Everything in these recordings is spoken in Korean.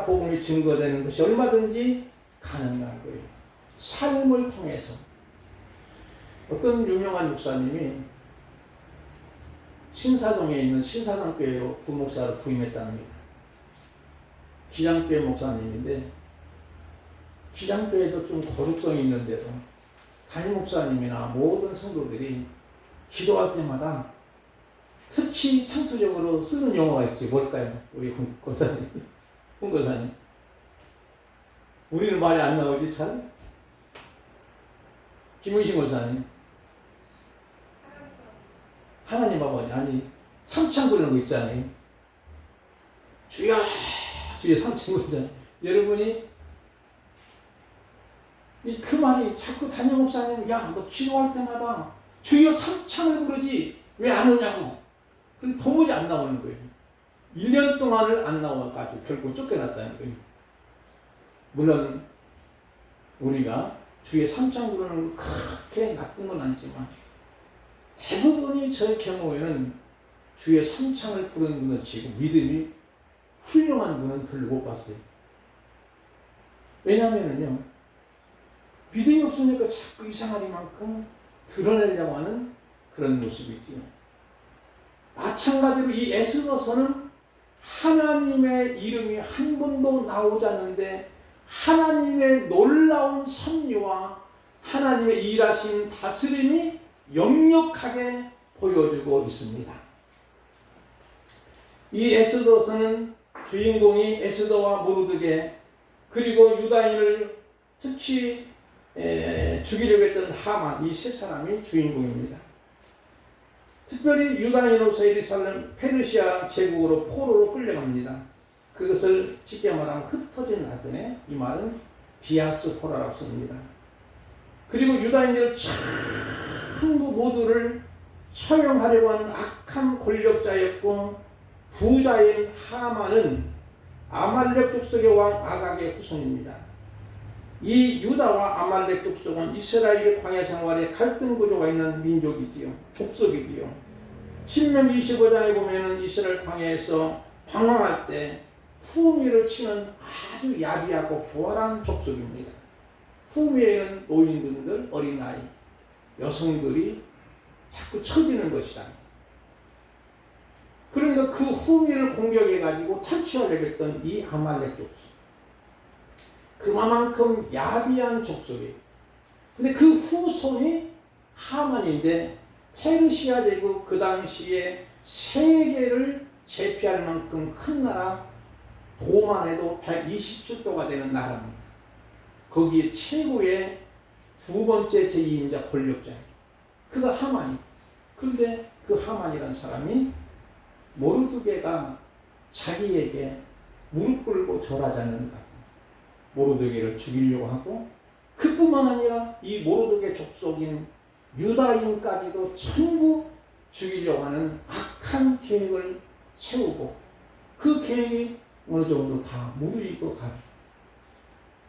복음이 증거되는 것이 얼마든지 가능한 거예요. 삶을 통해서. 어떤 유명한 목사님이 신사동에 있는 신사동교회로 부목사로 부임했답니다. 기장교회 목사님인데, 기장교회도 좀 거룩성이 있는데도 담임 목사님이나 모든 성도들이 기도할 때마다 특히 상투적으로 쓰는 용어가 있지. 뭘까요? 우리 홍 권사님. 홍 권사님. 우리는 말이 안 나오지 잘? 김은신 권사님. 하나님 아버지. 아니 삼창 부르는 거 있잖아요. 주여 주여 삼창 부르잖아요. 여러분이 그 말이 자꾸 담임 목사님, 야 너 기도할 때마다 주여 삼창을 부르지 왜 안 오냐고. 근데 도무지 안 나오는 거예요. 1년 동안을 안 나와가지고 결국 쫓겨났다는 거예요. 물론 우리가 주의 삼창 부르는 건 그렇게 나쁜 건 아니지만 대부분이 저의 경우에는 주의 삼창을 부르는 분은 치고 믿음이 훌륭한 분은 별로 못 봤어요. 왜냐하면요, 믿음이 없으니까 자꾸 이상하리만큼 드러내려고 하는 그런 모습이지요. 마찬가지로 이 에스더서는 하나님의 이름이 한 번도 나오지 않는데 하나님의 놀라운 섭리와 하나님의 일하신 다스림이 역력하게 보여주고 있습니다. 이 에스더서는 주인공이 에스더와 모르드게 그리고 유다인을 특히 죽이려고 했던 하만, 이 세 사람이 주인공입니다. 특별히 유다인으로서 예루살렘 페르시아 제국으로 포로로 끌려갑니다. 그것을 쉽게 말하면 흩어진 나그네, 이 말은 디아스포라라고 씁니다. 그리고 유다인들 전부 모두를 처형하려고 하는 악한 권력자였고 부자인 하만은 아말렉 족속의 왕 아각의 후손입니다. 이 유다와 아말렉 족속은 이스라엘의 광야 생활에 갈등 구조가 있는 민족이지요. 족속이지요. 신명기 25장에 보면은 이스라엘 광야에서 방황할 때 후미를 치는 아주 야비하고 교활한 족속입니다. 후미에는 노인분들, 어린아이, 여성들이 자꾸 처지는 것이다. 그러니까 그 후미를 공격해가지고 탈취하려고 했던 이 아말렉 족속. 그만큼 야비한 족속이에요. 근데 그 후손이 하만인데 페르시아 제국 그 당시에 세계를 제패할 만큼 큰 나라, 도만 해도 120주도가 되는 나라입니다. 거기에 최고의 두 번째 제2인자 권력자예요. 그가 하만이에요. 그런데 그 하만이라는 사람이 모르드게가 자기에게 무릎 꿇고 절하지 않는다. 모르드게를 죽이려고 하고 그뿐만 아니라 이 모르드게 족속인 유다인까지도 전부 죽이려고 하는 악한 계획을 세우고 그 계획이 어느 정도 다 무르익고 가고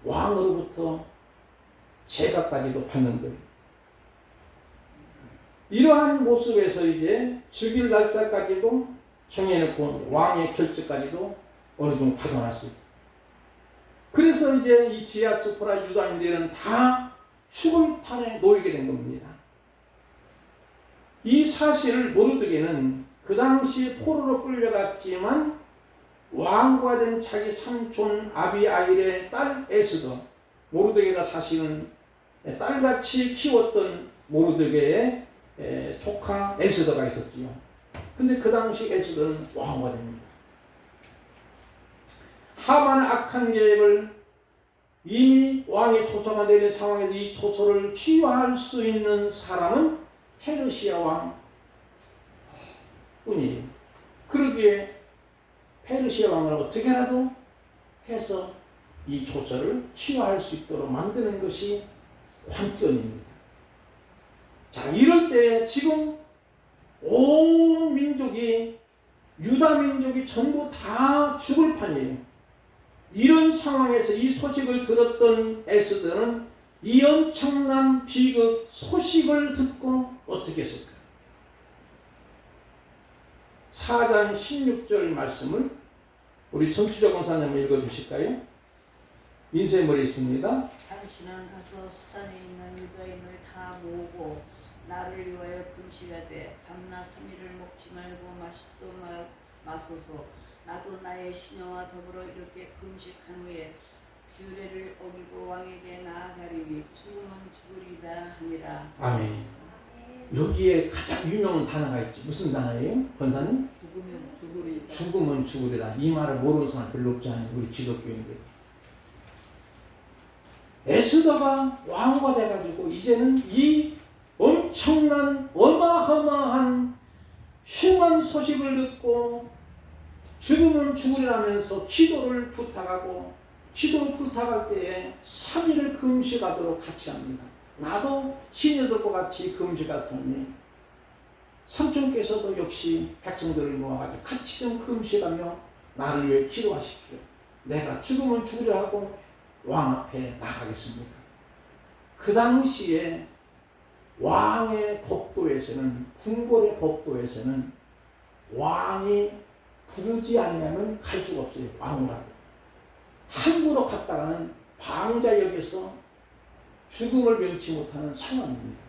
왕으로부터 제가까지도 받는 거예요. 이러한 모습에서 이제 죽일 날짜까지도 정해놓고 왕의 결정까지도 어느 정도 받아놨어요. 그래서 이제 이 디아스포라 유다인들은 다 죽을 판에 놓이게 된 겁니다. 이 사실을 모르드게는 그 당시 포로로 끌려갔지만 왕과 된 자기 삼촌 아비아일의 딸 에스더, 모르드게가 사실은 딸같이 키웠던 모르드게의 조카 에스더가 있었지요. 근데 그 당시 에스더는 왕후가 됩니다. 하만의 악한 계획을 이미 왕의 초소가 내린 상황에서 이 초소를 치유할 수 있는 사람은 페르시아 왕 뿐이에요. 그러기에 페르시아 왕을 어떻게라도 해서 이 초소를 치유할 수 있도록 만드는 것이 관건입니다. 자, 이럴 때 지금 온 민족이, 유다 민족이 전부 다 죽을 판이에요. 이런 상황에서 이 소식을 들었던 에스더는 이 엄청난 비극 소식을 듣고 어떻게 했을까? 4장 16절 말씀을 우리 청취자 권사님 한번 읽어주실까요? 인쇄물이 있습니다. 당신은 가서 수산에 있는 유다인을 다 모으고 나를 위하여 금식하되 밤낮 3일을 먹지 말고 마시지도 마소서. 나도 나의 신녀와 더불어 이렇게 금식한 후에 규례를 어기고 왕에게 나아가리니 죽으면 죽으리다 하니라. 아멘. 여기에 가장 유명한 단어가 있지. 무슨 단어예요? 권사님? 죽으면 죽으리다. 죽으면 죽으리라. 이 말을 모르는 사람 별로 없지 않아요. 우리 기독교인들. 에스더가 왕후가 돼가지고 이제는 이 엄청난 어마어마한 흉한 소식을 듣고 죽으면 죽으리라면서 기도를 부탁하고 기도를 부탁할 때에 3일을 금식하도록 같이 합니다. 나도 시녀들과 같이 금식할 테니 삼촌께서도 역시 백성들을 모아가지고 같이 좀 금식하며 나를 위해 기도하십시오. 내가 죽으면 죽으려 하고 왕 앞에 나가겠습니다. 그 당시에 왕의 법도에서는, 궁궐의 법도에서는 왕이 부르지 아니하면 갈 수가 없어요. 왕후라도. 함부로 갔다가는 방자역에서 죽음을 면치 못하는 상황입니다.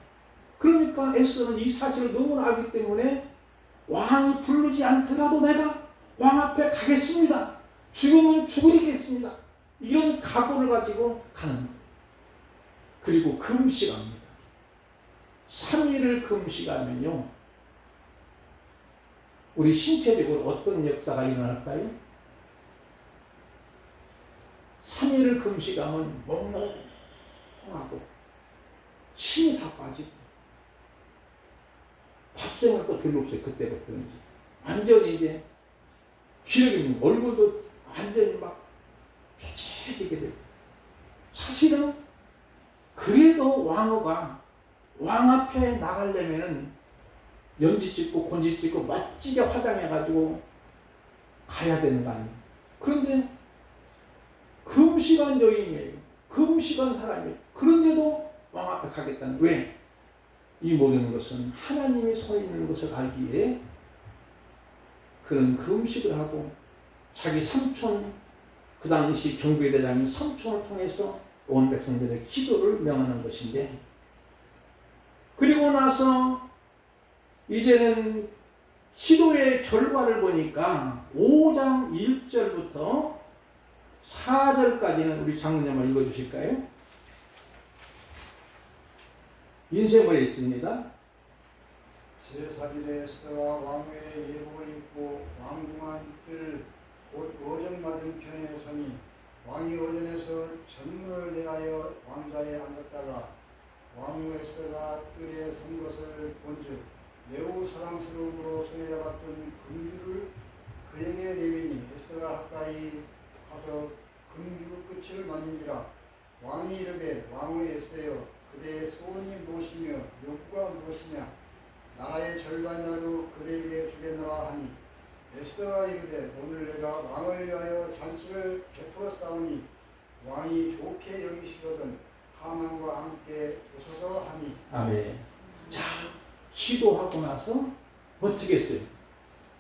그러니까 에스더는 이 사실을 너무나 알기 때문에 왕이 부르지 않더라도 내가 왕 앞에 가겠습니다. 죽으면 죽으리겠습니다. 이런 각오를 가지고 가는 거예요. 그리고 금식합니다. 3일을 금식하면요, 우리 신체적으로 어떤 역사가 일어날까요? 3일을 금식하면 멍멍하고 힘이 다 빠지고 밥 생각도 별로 없어요. 그때부터는 이제 완전히 이제 기력이 있는 얼굴도 완전히 막 초췌해지게 돼요. 사실은 그래도 왕후가 왕 앞에 나가려면은 연지 찍고 곤지 찍고 멋지게 화장해가지고 가야 되는 거 아니에요. 그런데 금식한 여인이에요. 금식한 사람이에요. 그런데도 왕 앞에 가겠다는. 왜? 이 모든 것은 하나님이 손에 있는 것을 알기에 그는 금식을 하고 자기 삼촌, 그 당시 경비대장인 삼촌을 통해서 온 백성들의 기도를 명하는 것인데, 그리고 나서 이제는 기도의 결과를 보니까 5장 1절부터 4절까지는 우리 장로님만 읽어주실까요? 인쇄물에 있습니다. 제4일에 에스더가 왕후의 예복을 입고 왕궁안 뜰 곧 어전 맞은 편에 서니 왕이 어전에서 전문을 대하여 왕좌에 앉았다가 왕후 에스더가 뜰에 선 것을 본즉 매우 사랑스러움으로 손에 잡았던 금규를 그에게 내미니 에스더가 가까이 가서 금규 끝을 만진지라. 왕이 이르되 왕후 에스더여 그대의 소원이 무엇이며 욕구가 무엇이냐. 나라의 절반이라도 그대에게 주겠노라 하니 에스더가 이르되 오늘 내가 왕을 위하여 잔치를 베풀어 싸우니 왕이 좋게 여기시거든 하만과 함께 오소서 하니. 아멘. 자, 기도하고 나서 어떻게 했어요?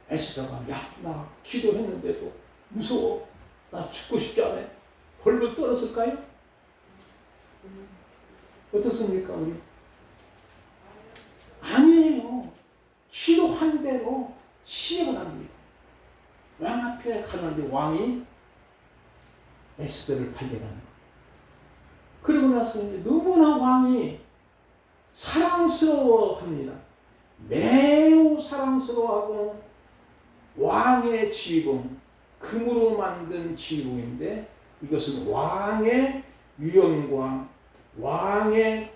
에스더가 나 기도했는데도 무서워. 나 죽고 싶지 않아. 벌벌 떨었을까요? 어떻습니까 우리? 아니에요. 기도한 대로 시행을 합니다. 왕 앞에 가는데 왕이 에스더를 발견하는 거예요. 그리고 나서 이제 너무나 왕이 사랑스러워합니다. 매우 사랑스러워하고 왕의 지붕, 금으로 만든 지붕인데 이것은 왕의 위엄과 왕의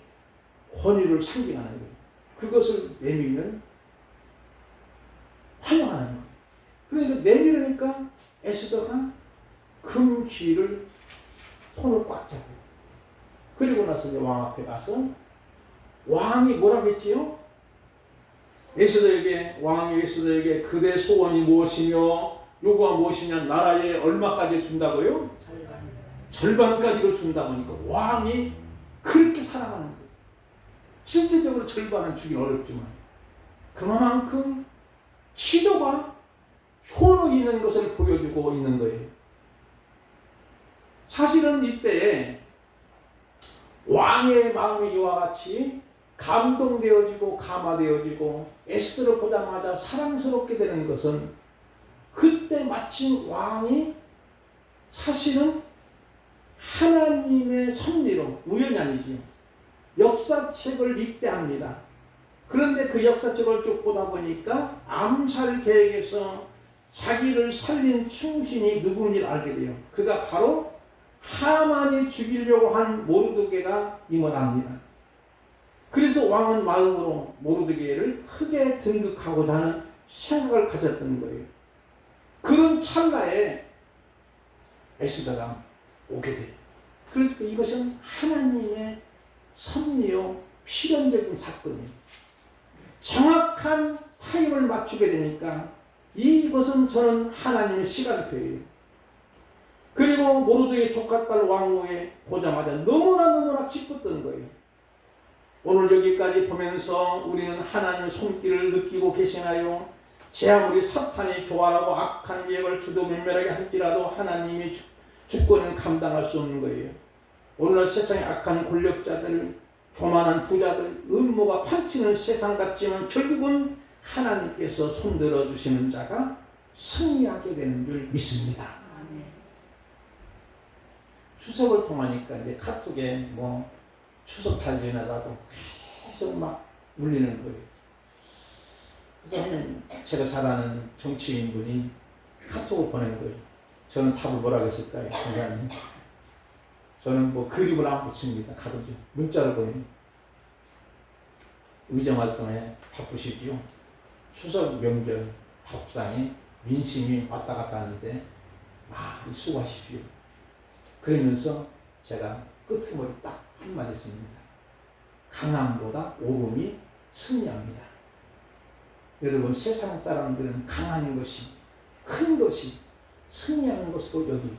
권위를 상징하는 거예요. 그것을 내밀면 환영하는 거예요. 그러니까 내밀으니까 에스더가 금귀를 손을 꽉 잡고, 그리고 나서 이제 왕 앞에 가서 왕이 뭐라고 했지요? 왕이 에스더에게 그대 소원이 무엇이며 요구가 무엇이냐, 나라에 얼마까지 준다고요? 절반까지로 준다고 하니까 왕이 그렇게 사랑하는 거예요. 실질적으로 절반은 주긴 어렵지만 그만큼 기도가 효능 있는 것을 보여주고 있는 거예요. 사실은 이때에 왕의 마음이 이와 같이 감동되어지고 감화되어지고 에스더를 보자마자 사랑스럽게 되는 것은 그때 마침 왕이 사실은 하나님의 섭리로, 우연이 아니지요, 역사책을 입대합니다. 그런데 그 역사책을 쭉 보다 보니까 암살 계획에서 자기를 살린 충신이 누구인지 알게 돼요. 그가 바로 하만이 죽이려고 한 모르드게가 임원합니다. 그래서 왕은 마음으로 모르드게를 크게 등극하고자 하는 생각을 가졌던 거예요. 그런 찰나에 에스더가 오게 돼요. 그러니까 이것은 하나님의 섭리요 필연적인 사건이에요. 정확한 타임을 맞추게 되니까 이것은 저는 하나님의 시간표예요. 그리고 모르드게의 조카딸 왕후에 보자마자 너무나 기뻤던 거예요. 오늘 여기까지 보면서 우리는 하나님의 손길을 느끼고 계시나요? 제 아무리 사탄이 교활하고 악한 계획을 주도 면밀하게 할지라도 하나님이 주권을 감당할 수 없는 거예요. 오늘날 세상의 악한 권력자들, 교만한 부자들, 음모가 판치는 세상 같지만 결국은 하나님께서 손들어 주시는 자가 승리하게 되는 줄 믿습니다. 추석을 통하니까 이제 카톡에 뭐 추석 잘 지내라고 계속 막 울리는 거예요. 그래서 제가 잘 아는 정치인분이 카톡을 보낸 거예요. 저는 답을 뭐라고 했을까요? 선생님, 저는 뭐 그림을 안 붙입니다. 가끔씩 문자를 보내요. 의정활동에 바쁘시지요. 추석 명절 밥상에 민심이 왔다 갔다 하는데 많이 수고하십시오. 그러면서 제가 끄트머리 딱 한마디 했습니다. 강함보다 옳음이 승리합니다. 여러분, 세상 사람들은 강한 것이, 큰 것이 승리하는 것으로 여기.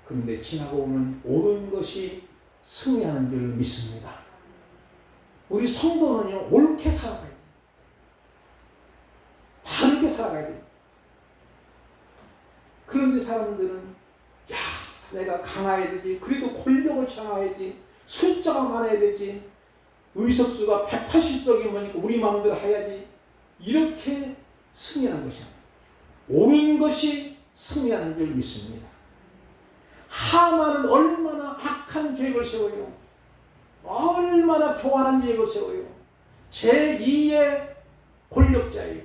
그런데 지나고 보면 옳은 것이 승리하는 줄 믿습니다. 우리 성도는요, 옳게 살아가야 돼요. 바르게 살아가야 돼요. 그런데 사람들은 내가 강해야 되지, 그래도 권력을 장해야지, 숫자가 많아야 되지, 의석수가 180석이면 우리 마음대로 해야지, 이렇게 승리하는 것이 아니에요. 옳은 것이 승리하는 줄 믿습니다. 하만은 얼마나 악한 계획을 세워요. 얼마나 교활한 계획을 세워요. 제2의 권력자예요.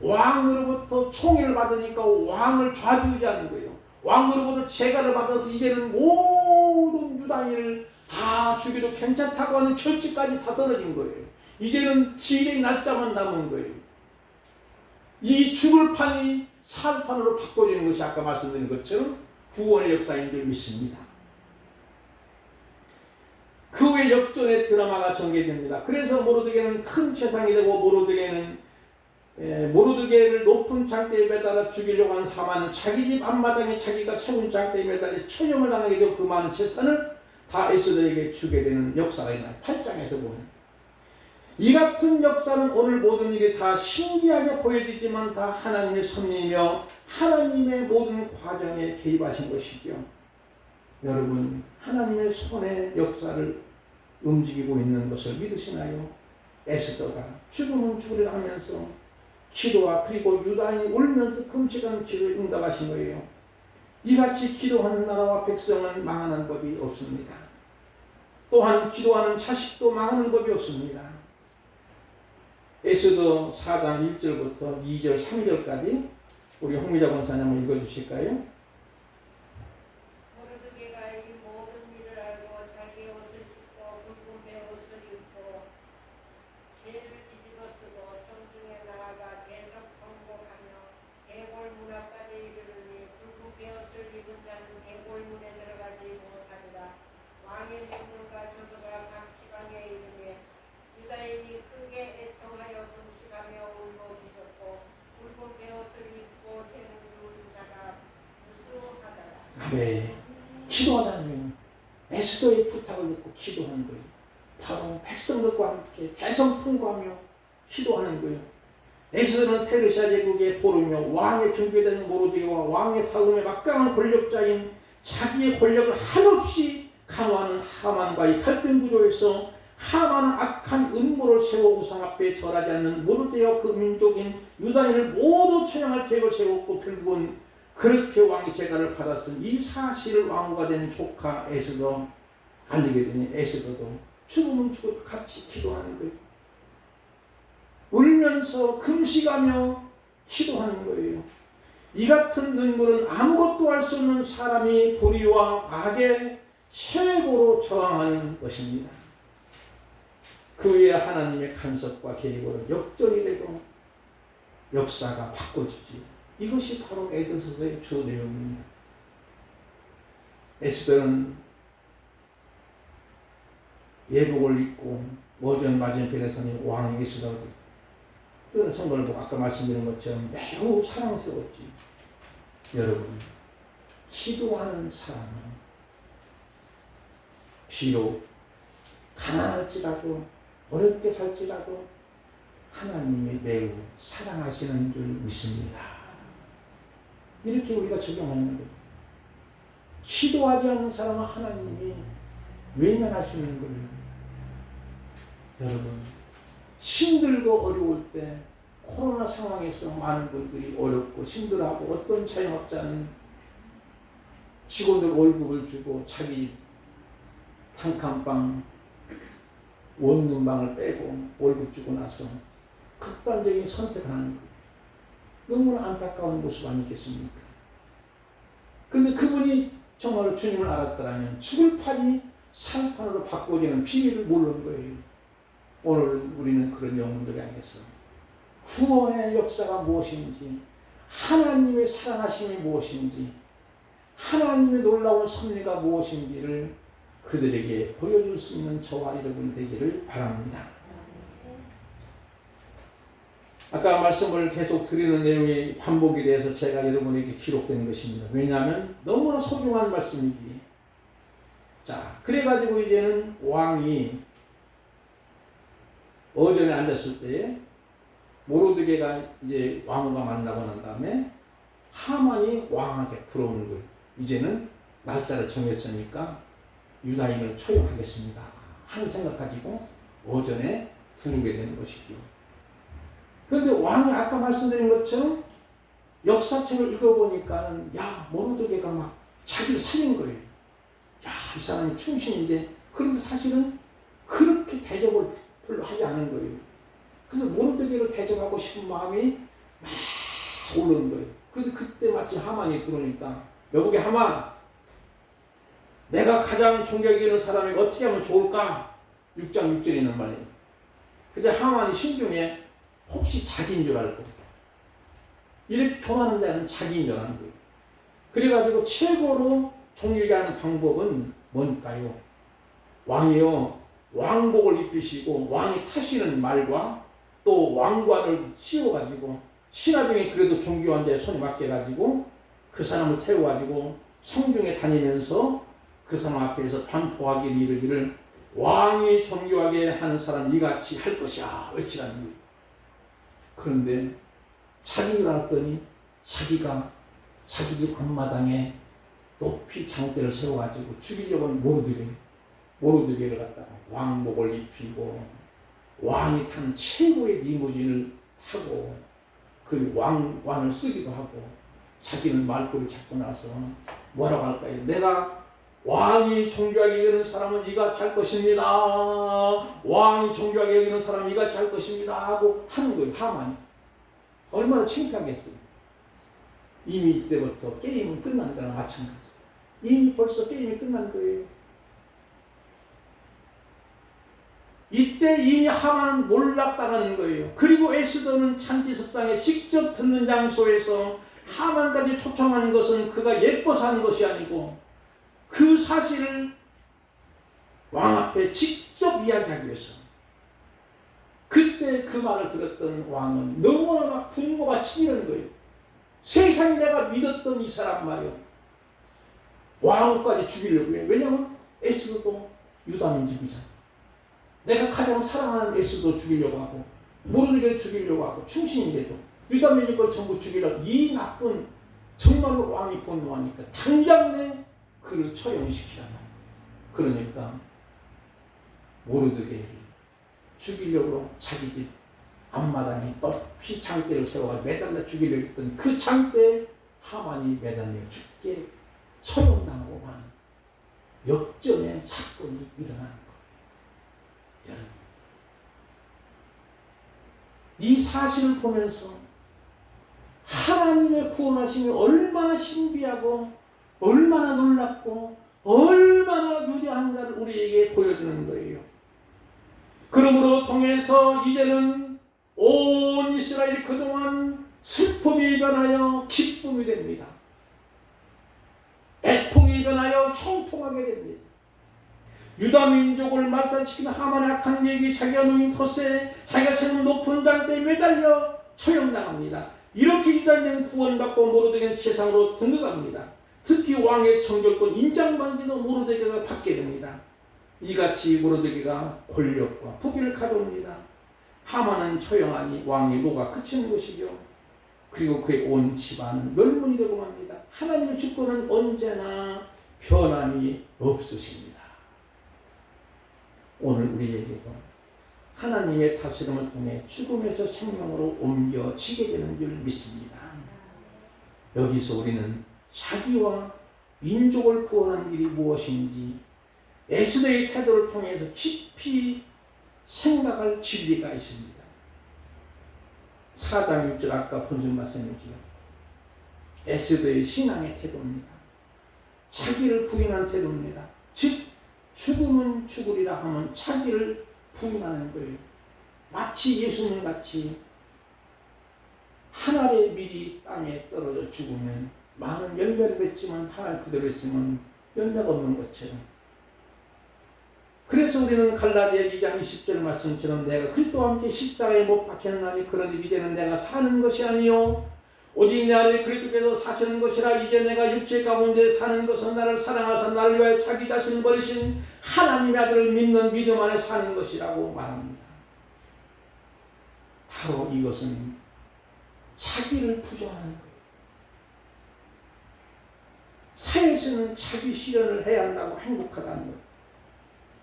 왕으로부터 총애를 받으니까 왕을 좌지우지하는 거예요. 왕으로부터 재가를 받아서 이제는 모든 유다인을 다 죽여도 괜찮다고 하는 결집까지 다 떨어진 거예요. 이제는 딜의 날짜만 남은 거예요. 이 죽을 판이 살 판으로 바꿔지는 것이 아까 말씀드린 것처럼 구원의 역사인 줄 믿습니다. 그 후에 역전의 드라마가 전개됩니다. 그래서 모르드게는 큰 최상이 되고 모르드게를 높은 장대에 매달아 죽이려고 한 하만은 자기 집 앞마당에 자기가 세운 장대에 매달려 처형을 당하게 되고 그 많은 재산을 다 에스더에게 주게 되는 역사가 있나요? 8장에서 보면. 이 같은 역사는 오늘 모든 일이 다 신기하게 보여지지만 다 하나님의 섭리이며 하나님의 모든 과정에 개입하신 것이죠. 여러분, 하나님의 손의 역사를 움직이고 있는 것을 믿으시나요? 에스더가 죽으면 죽으리라 하면서 기도와 그리고 유다인이 울면서 금식한 기도에 응답하신 거예요. 이같이 기도하는 나라와 백성은 망하는 법이 없습니다. 또한 기도하는 자식도 망하는 법이 없습니다. 에스더 4장 1절부터 2절 3절까지 우리 홍미자 권사님 한번 읽어주실까요? 모르드게가 이 모든 일을 알고 자기의 옷을 찢고 굵은 베옷을 입고 재를 뒤집어 쓰고 성중에 나아가 계속 통곡하며 대궐 문 앞까지 이르르니 굵은 베옷을 입은 자는 대궐 문에 들어가지 못하리라. 왕의 명령과 저서가 각 지방에 이르매 유다인이 크게 애통하여 금식하며 울고 짖었고 굵은 베옷을 입고 재는 누운 자가 무수하더라. 네, 기도하자니 에스더의 부탁을 듣고 기도하는 거예요. 바로 백성들과 함께 대성통곡하며 기도하는 거예요. 에스더는 페르시아 제국의 포로이며 왕의 경비대장 모르드게와 왕의 다음에 막강한 권력자인 자기의 권력을 한없이 강화하는 하만과의 갈등 구조에서 하만은 악한 음모를 세워 우상 앞에 절하지 않는 모르드게와 그 민족인 유다인을 모두 처형할 계획을 세웠고 결국은 그렇게 왕의 재가를 받았던 이 사실을 왕후가 된 조카 에스더 알리게 되니 에스더도 죽으면 죽어도 같이 기도하는 거예요. 울면서 금식하며 기도하는 거예요. 이 같은 눈물은 아무것도 할 수 없는 사람이 불의와 악에 최고로 저항하는 것입니다. 그 위에 하나님의 간섭과 계획으로 역전이 되고 역사가 바꿔지지. 이것이 바로 에스더의 주 내용입니다. 에스더는 예복을 입고 오전 맞은편에 서는 왕 에스더가 뜨는 성도를 보고 아까 말씀드린 것처럼 매우 사랑스러웠지. 여러분, 기도하는 사람은 비록 가난할지라도 어렵게 살지라도 하나님이 매우 사랑하시는 줄 믿습니다. 이렇게 우리가 적용하는 거예요. 기도하지 않는 사람은 하나님이 외면하시는 거예요. 여러분, 힘들고 어려울 때 코로나 상황에서 많은 분들이 어렵고 힘들어하고 어떤 자영업자는 직원들 월급을 주고 자기 단칸방 원룸방을 빼고 월급 주고 나서 극단적인 선택을 하는 거예요. 너무나 안타까운 모습 아니겠습니까? 근데 그분이 정말 주님을 알았더라면 죽을 판이 살 판으로 바꿔지는 비밀을 모르는 거예요. 오늘 우리는 그런 영혼들이 아니겠어. 구원의 역사가 무엇인지, 하나님의 사랑하심이 무엇인지, 하나님의 놀라운 섭리가 무엇인지를 그들에게 보여줄 수 있는 저와 여러분 되기를 바랍니다. 아까 말씀을 계속 드리는 내용의 반복이 돼서 제가 여러분에게 기록된 것입니다. 왜냐하면 너무나 소중한 말씀이기에. 자, 그래가지고 이제는 왕이 어전에 앉았을 때 모르드게가 이제 왕후가 만나고 난 다음에 하만이 왕에게 들어오는 거예요. 이제는 날짜를 정했으니까 유다인을 처형하겠습니다 하는 생각 가지고 어전에 부르게 되는 것이죠. 그런데 왕이 아까 말씀드린 것처럼 역사책을 읽어보니까는 모르드게가 막 자기를 살린 거예요. 이 사람이 충신인데, 그런데 사실은 그렇게 대접을 별로 하지 않은 거예요. 그래서 모르드게를 대접하고 싶은 마음이 막 오르는 거예요. 그런데 그때 마침 하만이 들어오니까, 여보게 하만, 내가 가장 존경이 있는 사람이 어떻게 하면 좋을까? 6장 6절에 있는 말이에요. 근데 하만이 신중에 혹시 자기인 줄 알고, 이렇게 교만한 자는 자기인 줄 아는 거예요. 그래가지고 최고로 존경하게 하는 방법은 뭘까요? 왕이요, 왕복을 입히시고 왕이 타시는 말과 또 왕관을 씌워가지고 신하중에 그래도 존귀한 자의 손에 맡겨가지고 그 사람을 태워가지고 성중에 다니면서 그 사람 앞에서 반포하기를 이르기를 왕이 존귀하게 하는 사람 이같이 할 것이야 외치라는 거예요. 그런데 자기인 줄 알았더니 자기가 자기 집 앞마당에 높이 장대를 세워가지고 죽이려고 하는 모르드게를 갖다가 왕복을 입히고 왕이 타는 최고의 리무진을 타고 그 왕관을 쓰기도 하고, 자기는 말꼬리 잡고 나서 뭐라고 할까요? 내가 왕이 존귀하게 여기는 사람은 이같이 할 것입니다. 왕이 존귀하게 여기는 사람은 이같이 할 것입니다 하고 하는 거예요. 하만이 얼마나 창피하겠어요. 이미 이때부터 게임은 끝난 거랑 마찬가지. 이미 벌써 게임이 끝난 거예요. 이때 이미 하만은 몰락당하는 거예요. 그리고 에스더는 찬지석상에 직접 듣는 장소에서 하만까지 초청하는 것은 그가 예뻐서 하는 것이 아니고 그 사실을 왕 앞에 직접 이야기하기 위해서. 그때 그 말을 들었던 왕은 너무나 막 분노가 치밀은 거예요. 세상에 내가 믿었던 이 사람 말이요, 왕까지 죽이려고 해요. 왜냐하면 에스더도 유다 민족이잖아. 내가 가장 사랑하는 에스더 죽이려고 하고 모르게 죽이려고 하고 충신인데도 유다민이 걸 전부 죽이려고 이 나쁜 정말로 왕이 분노하니까 당장 내 그를 처형시키잖아. 그러니까 모르드게를 죽이려고 자기 집 앞마당에 높이 장대를 세워가지고 매달려 죽이려고 했던 그 장대에 하만이 매달려 죽게 처형당하고 마는 역전의 사건이 일어나는 거예요. 여러분, 이 사실을 보면서 하나님의 구원하심이 얼마나 신비하고 얼마나 놀랍고 얼마나 위대한가를 우리에게 보여주는 거예요. 그러므로 통해서 이제는 온 이스라엘이 그동안 슬픔이 변하여 기쁨이 됩니다. 애통이 변하여 형통하게 됩니다. 유다 민족을 말살시키는 하만의 악한 얘기, 자기가 누인 텃세, 자기가 세운 높은 장대에 매달려 처형당합니다. 이렇게 유다인은 구원받고 모르드게는 세상으로 등극합니다. 특히 왕의 정결권 인장반지도 모르드게가 받게 됩니다. 이같이 모르드게가 권력과 부귀를 가져옵니다. 하만은 처형하니 왕의 노가 그치는 것이죠. 그리고 그의 온 집안은 멸문이 되고 맙니다. 하나님의 주권은 언제나 변함이 없으십니다. 오늘 우리에게도 하나님의 다스림을 통해 죽음에서 생명으로 옮겨지게 되는 줄 믿습니다. 여기서 우리는 자기와 민족을 구원하는 길이 무엇인지 에스더의 태도를 통해서 깊이 생각할 진리가 있습니다. 4장 6절 아까 본문 말씀이지요. 에스더의 신앙의 태도입니다. 자기를 부인한 태도입니다. 즉 죽으면 죽으리라 하면 자기를 부인하는 거예요. 마치 예수님 같이 한 알의 밀이 땅에 떨어져 죽으면 많은 열매를 맺지만 한 알 그대로 있으면 열매가 없는 것처럼, 그래서 우리는 갈라디아 2장 20절 말씀처럼 내가 그리스도와 함께 십자가에 못 박혔나니 그러니 이제는 내가 사는 것이 아니요 오직 내 안에 그리스도께서 사시는 것이라. 이제 내가 육체 가운데 사는 것은 나를 사랑하사 나를 위하여 자기 자신을 버리신 하나님의 아들을 믿는 믿음 안에 사는 것이라고 말합니다. 바로 이것은 자기를 부정하는 거예요. 사회에서는 자기 실현을 해야 한다고 행복하다는 거예요.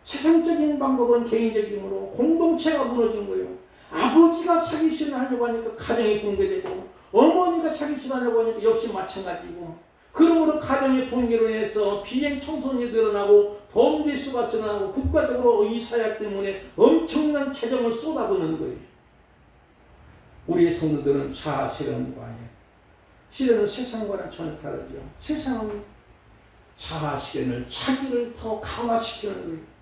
세상적인 방법은 개인적이므로 공동체가 무너진 거예요. 아버지가 자기 실현하려고 하니까 가정이 붕괴되고 어머니가 자기 실현하려고 하니까 역시 마찬가지고, 그러므로 가정의 붕괴로 인해서 비행 청소년이 늘어나고 범죄 수가 늘어나고 국가적으로 이 사약 때문에 엄청난 재정을 쏟아부는 거예요. 우리의 성도들은 자아 실현과의 실현은 세상과는 전혀 다르죠. 세상은 자아 실현을 자기를 더 강화시키는 거예요.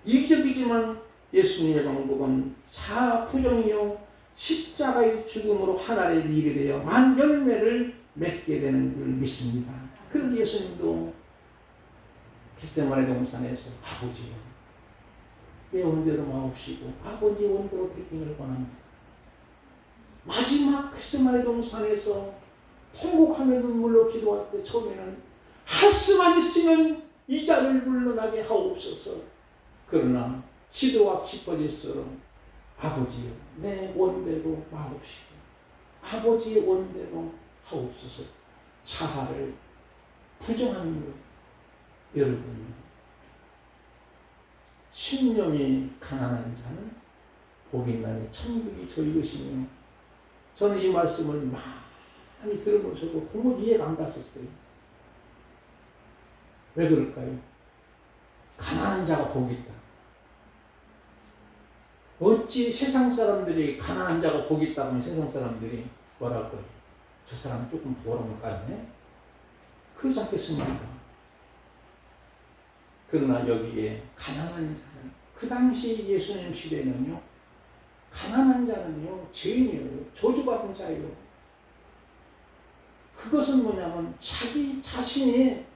이기적이지만 예수님의 방법은 자아 부정이요 십자가의 죽음으로 하나의 밀이 되어 만 열매를 맺게 되는 줄 믿습니다. 그래서 예수님도 겟세마네 동산에서 아버지요 내 원대로 마옵시고 아버지의 원대로 되기를 원합니다. 마지막 겟세마네 동산에서 통곡하며 눈물로 기도할 때 처음에는 할 수만 있으면 이 잔을 물러나게 하옵소서. 그러나 기도가 깊어질수록 아버지여 내 원대로 마옵시고 아버지의 원대로 하옵소서. 자아를 부정하는 것. 여러분, 심령이 가난한 자는 복이 있나니 천국이 저희 것이며, 저는 이 말씀을 많이 들으면서도 도무지 이해가 안 갔었어요. 왜 그럴까요? 가난한 자가 복이 있다. 어찌 세상 사람들이 가난한 자가 복이 있다고 하면 세상 사람들이 뭐랄까요? 저 사람 조금 부러운 것 같네? 그러지 않겠습니까? 그러나 여기에 가난한 자는, 그 당시 예수님 시대는요, 가난한 자는요, 죄인이에요. 저주받은 자예요. 그것은 뭐냐면 자기 자신의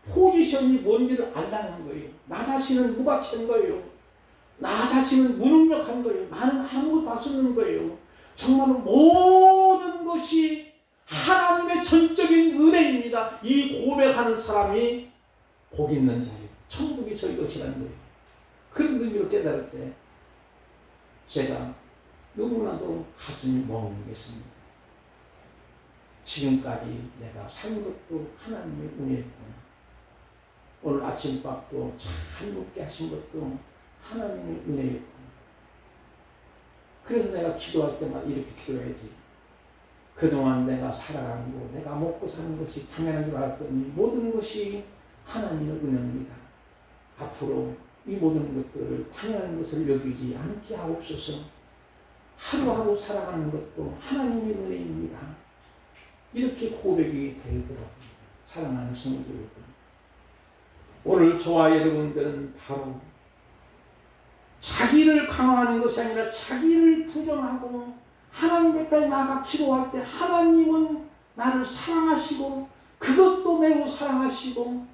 포지션이 뭔지를 알라는 거예요. 나 자신은 무가치한 거예요. 나 자신은 무능력한 거예요. 나는 아무것도 안 쓰는 거예요. 정말 모든 것이 하나님의 전적인 은혜입니다. 이 고백하는 사람이 복 있는 자예요. 천국이 저희 것이라는 거예요. 그런 의미로 깨달을 때 제가 너무나도 가슴이 멍했습니다. 지금까지 내가 산 것도 하나님의 은혜였구나. 오늘 아침밥도 잘 먹게 하신 것도 하나님의 은혜였구나. 그래서 내가 기도할 때마다 이렇게 기도해야지. 그동안 내가 살아가는 거, 내가 먹고 사는 것이 당연한 줄 알았더니 모든 것이 하나님의 은혜입니다. 앞으로 이 모든 것들을 당연한 것을 여기지 않게 하옵소서. 하루하루 살아가는 것도 하나님의 은혜입니다. 이렇게 고백이 되더라고요. 사랑하는 성도 여러분, 오늘 저와 여러분들은 바로 자기를 강화하는 것이 아니라 자기를 부정하고 하나님 앞에 나가 기도할 때 하나님은 나를 사랑하시고 그것도 매우 사랑하시고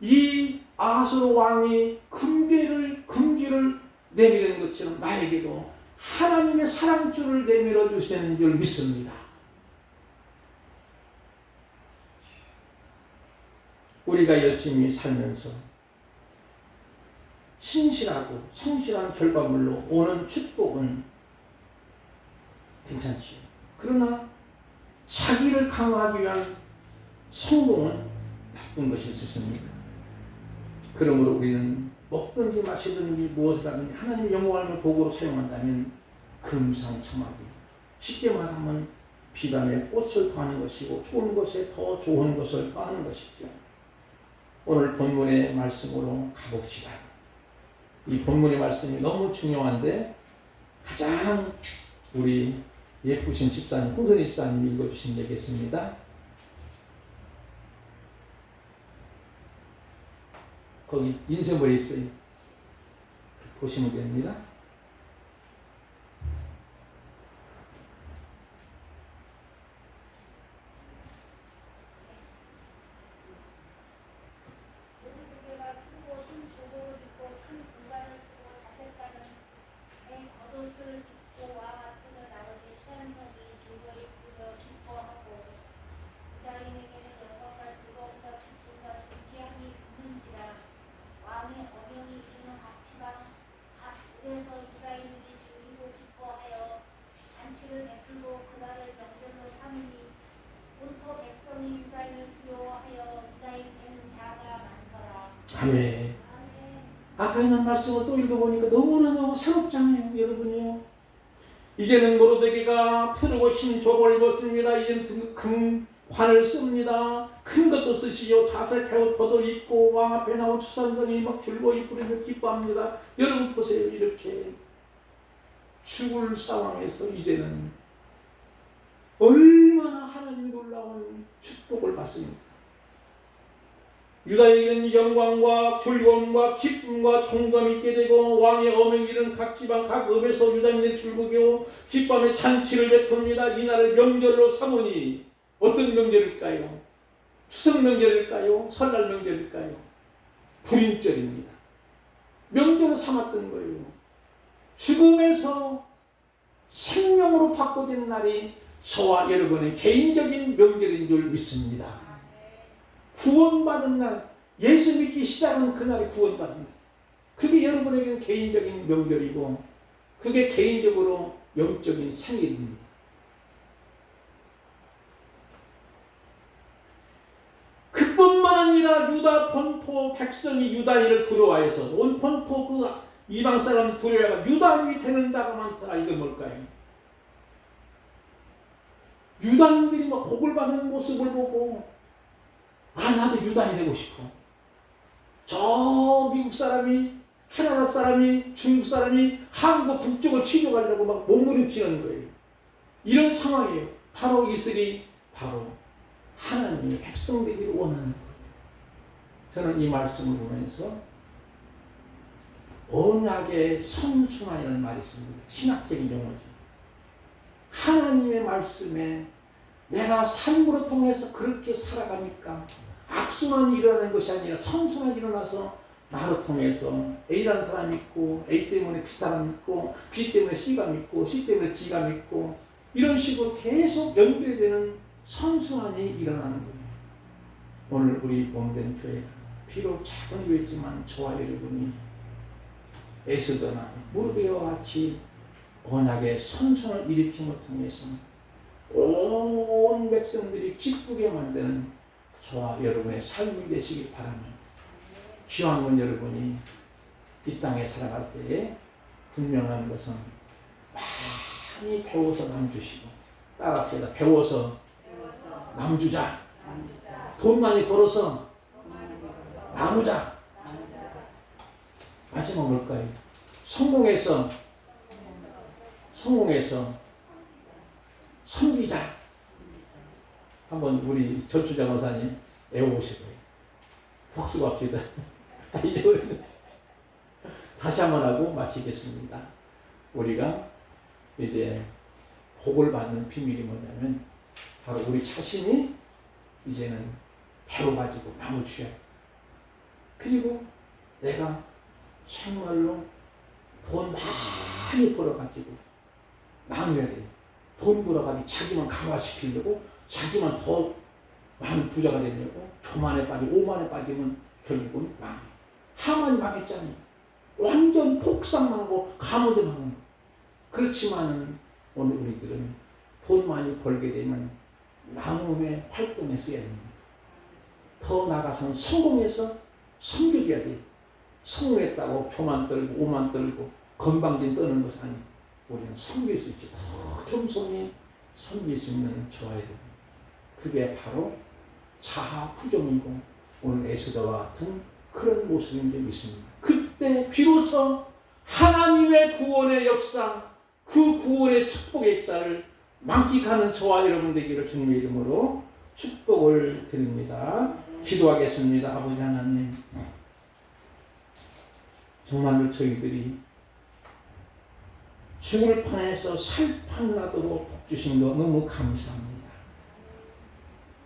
이 아하스로 왕이 금기를 내미는 것처럼 나에게도 하나님의 사랑줄을 내밀어 주시는 줄 믿습니다. 우리가 열심히 살면서 신실하고 성실한 결과물로 오는 축복은 괜찮지요. 그러나 자기를 강화하기 위한 성공은 나쁜 것이 있습니다. 그러므로 우리는 먹든지 마시든지 무엇을 하든지 하나님의 영광을 도구로 사용한다면 금상첨화기, 쉽게 말하면 비단에 꽃을 더하는 것이고 좋은 것에 더 좋은 것을 더하는 것이죠. 오늘 본문의 말씀으로 가봅시다. 이 본문의 말씀이 너무 중요한데 가장 우리 예쁘신 집사님, 홍선희 집사님이 읽어주시면 되겠습니다. 거기 인쇄물이 있어요. 보시면 됩니다. 아멘. 아까 있는 말씀을 또 읽어보니까 너무나 새롭잖아요, 여러분이요. 이제는 모로데게가 푸르고 흰 조복을 입었습니다. 이제는 금관을 씁니다. 큰 것도 쓰시죠. 자색 겉옷 입고 왕 앞에 나온 추산선이 막 줄고 입으며 기뻐합니다. 여러분 보세요. 이렇게 죽을 상황에서 이제는 얼마나 하나님 놀라운 축복을 받습니까? 유다에게는 영광과 즐거움과 기쁨과 총감이 있게 되고 왕의 어명이 이른 각 지방 각 읍에서 유다인들이 즐거워 기쁨의 잔치를 베풉니다. 이날을 명절로 삼으니 어떤 명절일까요? 추석 명절일까요? 설날 명절일까요? 부임절입니다. 명절로 삼았던 거예요. 죽음에서 생명으로 바꿔진 날이 저와 여러분의 개인적인 명절인 줄 믿습니다. 구원받은 날, 예수 믿기 시작한 그날이 구원받은 날. 그게 여러분에게는 개인적인 명절이고 그게 개인적으로 영적인 생일입니다. 그뿐만 아니라 유다 본토 백성이 유다인을 두려워해서 온 본토 그 이방 사람이 두려워해서 유다인이 되는 자가 많더라. 이게 뭘까요? 유다인들이 막 복을 받는 모습을 보고 나도 유다인이 되고 싶어. 저 미국 사람이, 캐나다 사람이, 중국 사람이 한국 국적을 취득하려고 막 몸부림치는 거예요. 이런 상황이에요. 바로 이슬이 바로 하나님의 백성 되기를 원하는 거예요. 저는 이 말씀을 보면서 언약의 선순환이라는 말이 있습니다. 신학적인 용어죠. 하나님의 말씀에 내가 삶으로 통해서 그렇게 살아가니까 악순환이 일어나는 것이 아니라 선순환이 일어나서 나로 통해서 A라는 사람이 있고 A 때문에 B 사람이 있고 B 때문에 C가 믿고 C 때문에 D가 믿고 이런 식으로 계속 연결이 되는 선순환이 일어나는 거예요. 오늘 우리 몸된 교회가 비록 작은 교회지만 저와 여러분이 에스더나 모르드게와 같이 언약의 선순을 일으킴을 통해서 온 백성들이 기쁘게 만드는 저와 여러분의 삶이 되시기 바랍니다. 귀한 건 여러분이 이 땅에 살아갈 때에 분명한 것은 많이 배워서 남주시고, 따라합시다. 배워서 남주자. 돈 많이 벌어서 나누자. 마지막 뭘까요? 성공해서 섬기자. 한번 우리 전추자 목사님 외워보실 거예요. 복습합시다. 다시 한번 하고 마치겠습니다. 우리가 이제 복을 받는 비밀이 뭐냐면 바로 우리 자신이 이제는 배워가지고 나무주야. 그리고 내가 정말로 돈 많이 벌어가지고 나눠야 돼요. 돈 벌어가지고 자기만 강화시키려고, 자기만 더 많은 부자가 되려고 교만에 빠지고 오만에 빠지면 결국은 망해. 하만이 망했잖아요. 완전 폭삭망하고 가문도 망하고. 그렇지만은 오늘 우리들은 돈 많이 벌게 되면 나눔의 활동에 써야 됩니다. 더 나아가서는 성공해서 섬겨줘야 돼요. 성공했다고 교만 떨고 오만 떨고 건방진 떠는 것이 아니고 우리는 섬길 수 있지. 더 겸손히 섬길 수 있는 저와야 됩니다. 그게 바로 자아부정이고 오늘 에스더와 같은 그런 모습인 줄 믿습니다. 그때 비로소 하나님의 구원의 역사, 그 구원의 축복의 역사를 만끽하는 저와 여러분 되기를 주님의 이름으로 축복을 드립니다. 기도하겠습니다. 아버지 하나님, 정말로 저희들이 죽을 판에서 살 판나도록 복 주신 거 너무 감사합니다.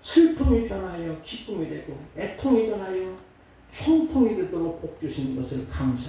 슬픔이 변하여 기쁨이 되고 애통이 변하여 형통이 되도록 복 주신 것을 감사합니다.